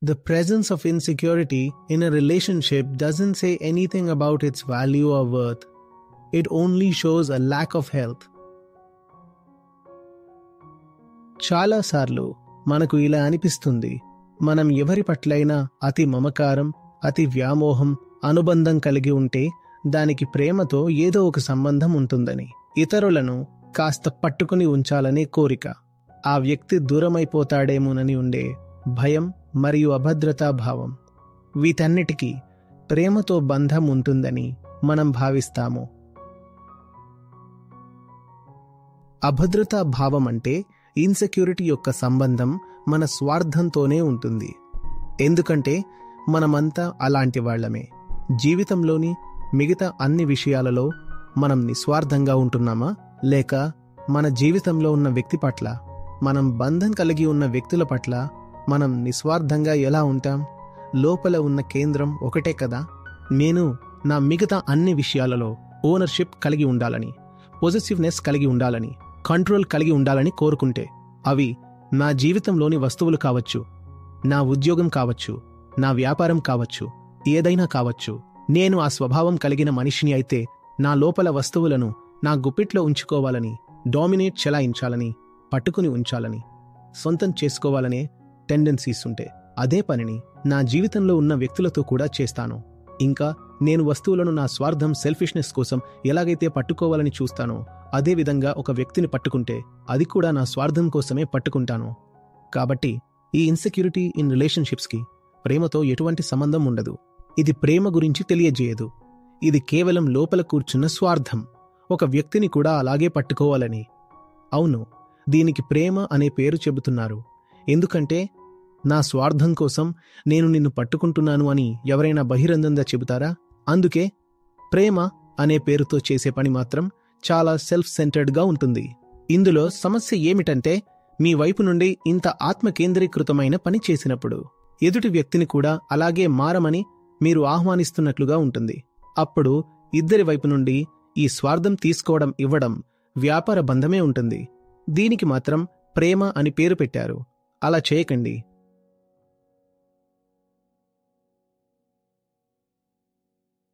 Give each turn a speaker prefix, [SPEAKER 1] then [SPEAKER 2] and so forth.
[SPEAKER 1] The presence of insecurity in a relationship doesn't say anything about its value or worth. It only shows a lack of health. చాలాసార్లు మనకు ఇలా అనిపిస్తుంది, మనం ఎవరి పట్లైనా అతి మమకారం, అతి వ్యామోహం, అనుబంధం కలిగి ఉంటే దానికి ప్రేమతో ఏదో ఒక సంబంధం ఉంటుందని. ఇతరులను కాస్త పట్టుకుని ఉంచాలనే కోరిక, ఆ వ్యక్తి దూరమైపోతాడేమోనని ఉండే భయం మరియు అభద్రతా భావం, వీటన్నిటికీ ప్రేమతో బంధం ఉంటుందని మనం భావిస్తాము. అభద్రతా భావం అంటే ఇన్సెక్యూరిటీ యొక్క సంబంధం మన స్వార్థంతోనే ఉంటుంది. ఎందుకంటే మనమంతా అలాంటి వాళ్లమే. జీవితంలోని మిగతా అన్ని విషయాలలో మనం నిస్వార్థంగా ఉంటున్నామా, లేక మన జీవితంలో ఉన్న వ్యక్తి పట్ల, మనం బంధం కలిగి ఉన్న వ్యక్తుల పట్ల మనం నిస్వార్థంగా ఎలా ఉంటాం? లోపల ఉన్న కేంద్రం ఒకటే కదా. నేను నా మిగతా అన్ని విషయాలలో ఓనర్షిప్ కలిగి ఉండాలని, పొజెసివ్నెస్ కలిగి ఉండాలని, కంట్రోల్ కలిగి ఉండాలని కోరుకుంటే, అవి నా జీవితంలోని వస్తువులు కావచ్చు, నా ఉద్యోగం కావచ్చు, నా వ్యాపారం కావచ్చు, ఏదైనా కావచ్చు. నేను ఆ స్వభావం కలిగిన మనిషిని అయితే నా లోపల వస్తువులను నా గుప్పిట్లో ఉంచుకోవాలని, డామినేట్ చెలాయించాలని, పట్టుకుని ఉంచాలని, సొంతం చేసుకోవాలనే టెండెన్సీస్ ఉంటే అదే పనిని నా జీవితంలో ఉన్న వ్యక్తులతో కూడా చేస్తాను. ఇంకా నేను వస్తువులను నా స్వార్థం, సెల్ఫిష్నెస్ కోసం ఎలాగైతే పట్టుకోవాలని చూస్తానో అదే విధంగా ఒక వ్యక్తిని పట్టుకుంటే అది కూడా నా స్వార్థం కోసమే పట్టుకుంటాను. కాబట్టి ఈ ఇన్సెక్యూరిటీ ఇన్ రిలేషన్షిప్స్కి ప్రేమతో ఎటువంటి సంబంధం ఉండదు. ఇది ప్రేమ గురించి తెలియజేయదు. ఇది కేవలం లోపల కూర్చున్న స్వార్థం, ఒక వ్యక్తిని కూడా అలాగే పట్టుకోవాలని. అవును, దీనికి ప్రేమ అనే పేరు చెబుతున్నారు. ఎందుకంటే నా స్వార్థం కోసం నేను నిన్ను పట్టుకుంటున్నాను అని ఎవరైనా బహిరంగంగా చెబుతారా? అందుకే ప్రేమ అనే పేరుతో చేసే పని మాత్రం చాలా సెల్ఫ్ సెంటర్డ్గా ఉంటుంది. ఇందులో సమస్య ఏమిటంటే, మీ వైపు నుండి ఇంత ఆత్మకేంద్రీకృతమైన పని చేసినప్పుడు ఎదుటి వ్యక్తిని కూడా అలాగే మారమని మీరు ఆహ్వానిస్తున్నట్లుగా ఉంటుంది. అప్పుడు ఇద్దరి వైపు నుండి ఈ స్వార్థం తీసుకోవడం, ఇవ్వడం వ్యాపార బంధమే ఉంటుంది. దీనికి మాత్రం ప్రేమ అని పేరు పెట్టారు. అలా చేయకండి.